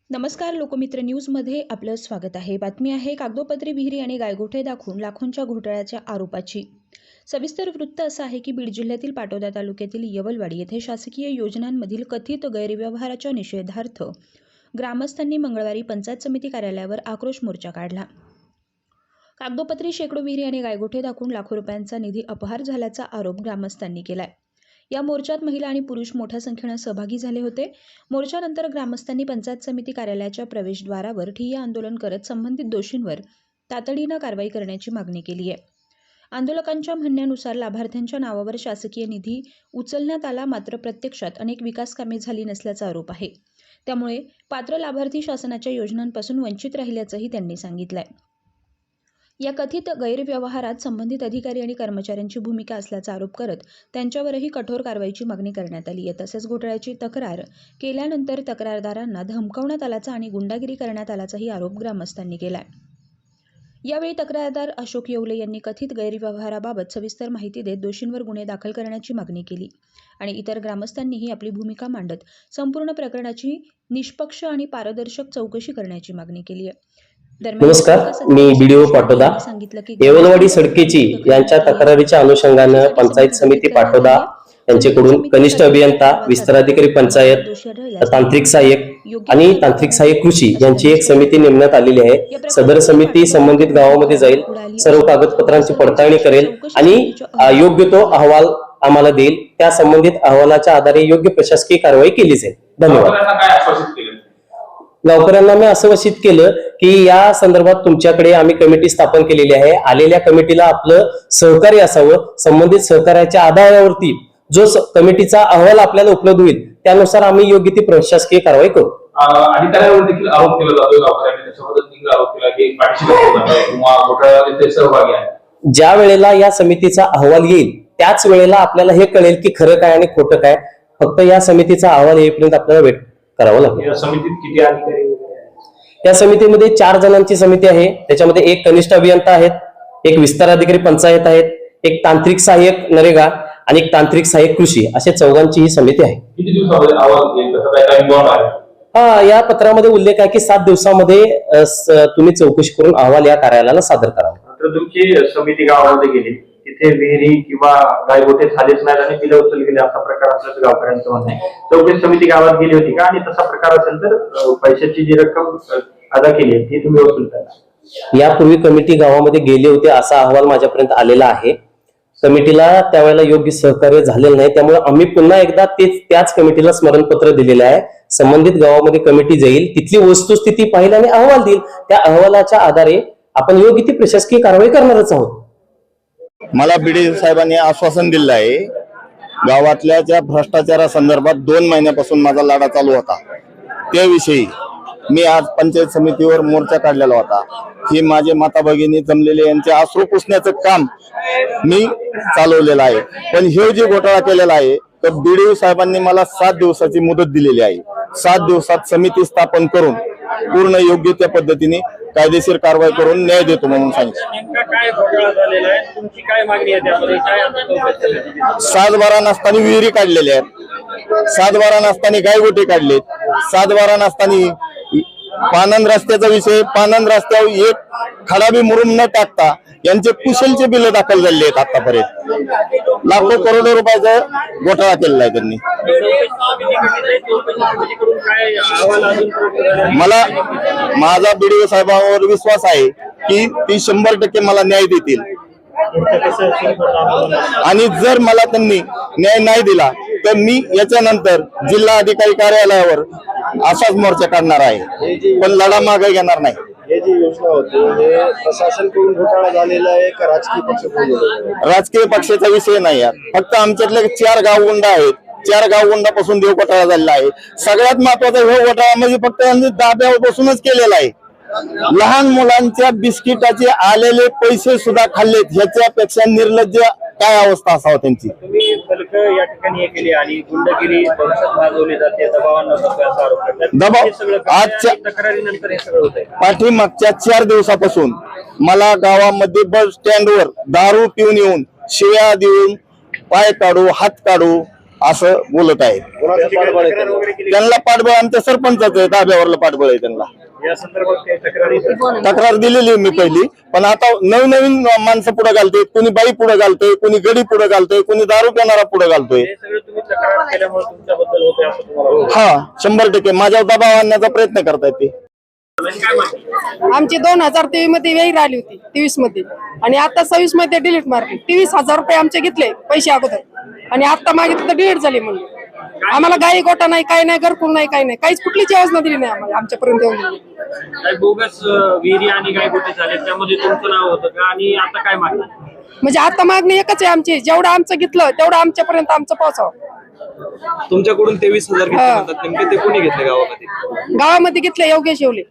नमस्कार लोकमित्र न्यूजमध्ये आपलं स्वागत आहे। बातमी आहे कागदोपत्री विहिरी आणि गायगोठे दाखवून लाखोंच्या घोटाळ्याच्या आरोपाची। सविस्तर वृत्त असं आहे की बीड जिल्ह्यातील पाटोदा तालुक्यातील यवलवाडी येथे शासकीय योजनांमधील कथित गैरव्यवहाराच्या निषेधार्थ ग्रामस्थांनी मंगळवारी पंचायत समिती कार्यालयावर आक्रोश मोर्चा काढला। कागदोपत्री शेकडो विहिरी आणि गायगोठे दाखवून लाखो रुपयांचा निधी अपहार झाल्याचा आरोप ग्रामस्थांनी केलाय। या मोर्चात महिला आणि पुरुष मोठ्या संख्येने सहभागी झाले होते। मोर्चानंतर ग्रामस्थांनी पंचायत समिती कार्यालयाच्या प्रवेशद्वारावर ठिय्या आंदोलन करत संबंधित दोषींवर तातडीने कारवाई करण्याची मागणी केली आहे। आंदोलकांच्या म्हणण्यानुसार लाभार्थ्यांच्या नावावर शासकीय निधी उचलण्यात आला, मात्र प्रत्यक्षात अनेक विकास कामे झाली नसल्याचा आरोप आहे। त्यामुळे पात्र लाभार्थी शासनाच्या योजनांपासून वंचित राहिल्याचंही त्यांनी सांगितलंय। या कथित गैरव्यवहारात संबंधित अधिकारी आणि कर्मचाऱ्यांची भूमिका असल्याचा आरोप करत त्यांच्यावरही कठोर कारवाईची मागणी करण्यात आली आहे। तसेच घोटाळ्याची तक्रार केल्यानंतर तक्रारदारांना धमकावण्यात आल्याचा आणि गुंडागिरी करण्यात आल्याचाही आरोप ग्रामस्थांनी केलाय। यावेळी तक्रारदार अशोक येवले यांनी कथित गैरव्यवहाराबाबत सविस्तर माहिती देत दोषींवर गुन्हे दाखल करण्याची मागणी केली आणि इतर ग्रामस्थांनीही आपली भूमिका मांडत संपूर्ण प्रकरणाची निष्पक्ष आणि पारदर्शक चौकशी करण्याची मागणी केली आहे। नमस्कार, मी बीडीओ पाटोदा येवलवाडी सडकेची यांच्या तक्रारीच्या अनुषंगाने पंचायत समिती पाटोदा यांच्याकडून कनिष्ठ अभियंता, विस्तार अधिकारी पंचायत, तांत्रिक सहाय्यक आणि तांत्रिक सहाय्यक कृषी यांची एक समिती नेमण्यात आलेली आहे। सदर समिती संबंधित गावामध्ये जाईल, सर्व कागदपत्रांची पडताळणी करेल आणि योग्य तो अहवाल आम्हाला देईल। त्या संबंधित अहवालाच्या आधारे योग्य प्रशासकीय कारवाई केली जाईल। धन्यवाद। गावकऱ्यांना मी असं वशित केलं की या संदर्भात तुमच्याकडे आम्ही कमिटी स्थापन केलेली आहे। आलेल्या कमिटीला आपलं सहकार्य असावं। संबंधित सहकार्याच्या आधारावरती जो कमिटीचा अहवाल आपल्याला उपलब्ध होईल त्यानुसार आम्ही योग्य ती प्रशासकीय कारवाई करू। अधिकाऱ्यांवर देखील आरोप केला जातो, गावकऱ्यांनी त्याच्याबद्दल देखील आरोप केला की पाठीशी किंवा घोटाळ्यामध्ये सहभागी आहे। ज्या वेळेला या समितीचा अहवाल येईल त्याच वेळेला आपल्याला हे कळेल की खरं काय आणि खोटं काय। फक्त या समितीचा अहवाल येईपर्यंत आपल्याला वेट करावं लागेल। या समितीत किती अधिकारी? या समितीमध्ये 4 जणांची समिती आहे। त्याच्यामध्ये एक कनिष्ठ अभियंता आहेत, एक विस्तार अधिकारी पंचायत आहेत, एक तांत्रिक सहाय्यक नरेगा आणि एक तांत्रिक सहाय्यक कृषी, असे 4 ही समिती आहे। किती दिवसामध्ये अहवाल येईल, कसं काय टाइम बॉन्ड आहे? या पत्रामध्ये उल्लेख आहे की 7 दिवसामध्ये तुम्ही चौकशी करून अहवाल या कार्यालयाला सादर करावा। तर तुमची समिती गावामध्ये गेली, तिथे विहिरी किंवा गायगोठे झालेच नाहीत आणि बिलं उचल गेले असा प्रकार असल्याचं गावकऱ्यांचं म्हणणं आहे। चौकशी समिती गावात गेली होती का? आणि तसा प्रकार असेल तर पैशाची जी रक्कम अदा केली आहे ती तुम्ही वसूल करा। यापूर्वी कमिटी गावामध्ये गेली होती असा अहवाल माझ्यापर्यंत आलेला आहे। कमिटीला त्यावेळेला योग्य सहकार्य झालेलं नाही, त्यामुळे आम्ही पुन्हा एकदा त्याच कमिटीला स्मरणपत्र दिलेलं आहे। संबंधित गावामध्ये कमिटी जाईल, तिथली वस्तुस्थिती पाहिल आणि अहवाल देईल। त्या अहवालाच्या आधारे आपण योग्य ती प्रशासकीय कारवाई करणारच आहोत। मला बीडी साहेबांनी आश्वासन दिलं आहे। गावातल्या ज्या भ्रष्टाचारासंदर्भात 2 महिन्यापासून माझा लढा चालू होता, त्याविषयी मी आज पंचायत समितीवर मोर्चा काढलेला होता की माझे माता भगिनी जमलेले यांचे अश्रू पुसण्याचं काम मी चालवलेलं आहे। पण हे जे घोटाळा केलेला आहे तर बीडी साहेबांनी मला 7 दिवसाची मुदत दिलेली आहे। 7 दिवसात समिती स्थापन करून पूर्ण योग्य त्या पद्धतीने कायदेशीर कारवाई करून न्याय देतो म्हणून सांगितलं। नेमका काय घोटाळा झालेला आहे, तुमची काय मागणी आहे त्यामध्ये? काय 7-12 नसताना विहिरी काढलेल्या आहेत, 7-12 नसताना गायगोठे काढलेत, 7-12 नसताना पानंद रस्त्याचा विषय, पानंद रस्त्यावर एक खडा बी मुरुम न टाकता यांचे कुशलचे बिल दाखल झाले आहेत। आतापर्यंत लाखो करोडो रुपयाचा घोटाळा केलेला आहे त्यांनी। मला माझा बीडीओ साहेबांवर विश्वास आहे की ती 100% मला न्याय देतील आणि जर मला त्यांनी न्याय नाही दिला तर मी याच्यानंतर जिल्हा अधिकारी कार्यालयावर असाच मोर्चा काढणार आहे, पण लढा मागे घेणार नाही। हे जी योजना होती हे प्रशासनकडून घोटाळा झालेला आहे का राजकीय पक्ष? राजकीय पक्षाचा विषय नाही आहे, फक्त आमच्यातले 4 गावगुंड आहेत। 4 गावगुंडापासून देव घोटाळा झालेला आहे। सगळ्यात महत्वाचा हे घोटाळा म्हणजे फक्त यांनी दाब्यावर बसूनच केलेला आहे। लहान मुलांच्या बिस्किटाचे आलेले पैसे सुद्धा खाल्लेत, ह्याच्यापेक्षा निर्लज्ज काय अवस्था असावं त्यांची। तुम्ही फलक या ठिकाणी हे केली आणि गुंडगिरी भविष्यात माजवली जाते, दबावांना असा आरोप करतात। दबाव आजच्या तक्रारीनंतर हे सगळं होतंय। पाठीमागच्या 4 दिवसापासून मला गावामध्ये बस स्टँडवर दारू पिऊन येऊन शिव्या देऊन पाय काढू, हात काढू, असं बोलत आहेत. कोणाचं पाठबळ आहे त्यांना? त्यांना पाठबळ आमच्या सरपंचाचं आहे, ताब्यावरलं पाठबळ आहे त्यांना. या संदर्भात काही तक्रारी तक्रार दिलेली आहे मी पहिली, पण आता नवीन माणसं पुढे घालते, कोणी बाई पुढे घालतोय, कोणी गडी पुढे घालतोय, कोणी दारू पिणारा पुढे घालतोय. हे सगळं तुम्ही तक्रार केल्यामुळे तुमच्याबद्दल होते असं तुम्हाला वाटतं? हा 100% माझ्यावर दबाव आणण्याचा प्रयत्न करतायत ते. काय माहिती? आमची 2023 मध्ये विहीर आली होती, 23 मध्ये, आणि आता 26 मध्ये डिलीट मारली. 23,000 रुपये आमचे घेतले पैसे अगोदर, आणि आता मागितलं तर डिलीट झाली म्हणून. आम्हाला गाई गोटा नाही, काही नाही, घरकुल नाही, काही नाही, काहीच कुठलीच योजना दिली नाही आम्हाला, आमच्यापर्यंत येऊन दिली. काय बोगस विहिरी आणि गायगोटे झाले त्यामध्ये तुमचं नाव होतं का? आणि आता काय मागणी? म्हणजे आता मागणी एकच आहे आमची, जेवढं आमचं घेतलं तेवढं आमच्यापर्यंत आमचं पोहोचावं. तुमच्याकडून 23,000 घेतले म्हणतात, नेमके ते कोणी घेतले गावामध्ये? गावामध्ये घेतले योगेश येवले.